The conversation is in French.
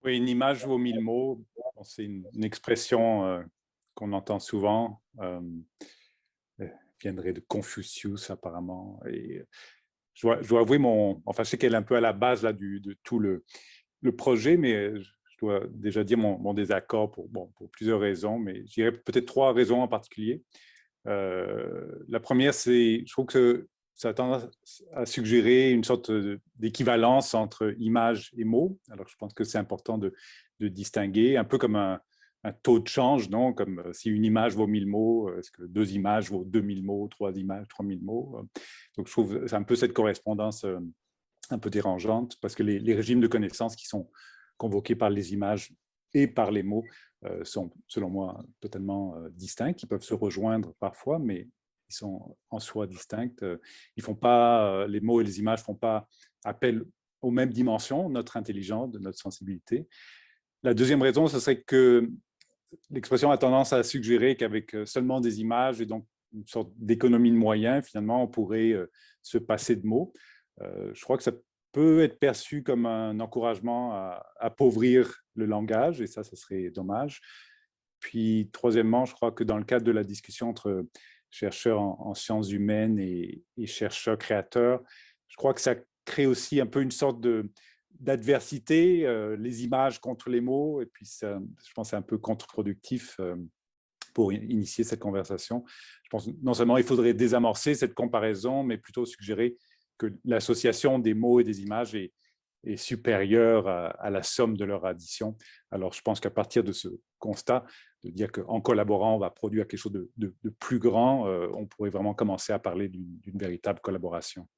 Oui, une image vaut mille mots. Bon, c'est une expression qu'on entend souvent. Elle viendrait de Confucius apparemment. Et je dois avouer enfin, je sais qu'elle est un peu à la base là, de tout le projet, mais je dois déjà dire mon désaccord pour plusieurs raisons, mais je dirais peut-être trois raisons en particulier. La première, je trouve que ça a tendance à suggérer une sorte d'équivalence entre image et mots. Alors, je pense que c'est important de distinguer, un peu comme un taux de change, non? Comme si une image vaut 1000 mots, est-ce que deux images vaut 2000 mots, trois images, 3000 mots? Donc, je trouve que c'est un peu cette correspondance un peu dérangeante, parce que les régimes de connaissances qui sont convoqués par les images et par les mots sont, selon moi, totalement distincts. Ils peuvent se rejoindre parfois, mais ils sont en soi distincts. Ils font pas, les mots et les images ne font pas appel aux mêmes dimensions, notre intelligence, de notre sensibilité. La deuxième raison, ce serait que l'expression a tendance à suggérer qu'avec seulement des images et donc une sorte d'économie de moyens, finalement, on pourrait se passer de mots. Je crois que ça peut être perçu comme un encouragement à appauvrir le langage, et ça serait dommage. Puis, troisièmement, je crois que dans le cadre de la discussion entre chercheurs en sciences humaines et chercheurs créateurs, je crois que ça crée aussi un peu une sorte d'adversité, les images contre les mots, et puis ça, je pense que c'est un peu contre-productif pour initier cette conversation. Je pense non seulement il faudrait désamorcer cette comparaison, mais plutôt suggérer que l'association des mots et des images est supérieure à la somme de leur addition. Alors, je pense qu'à partir de ce constat, de dire qu'en collaborant, on va produire quelque chose de plus grand, on pourrait vraiment commencer à parler d'une véritable collaboration.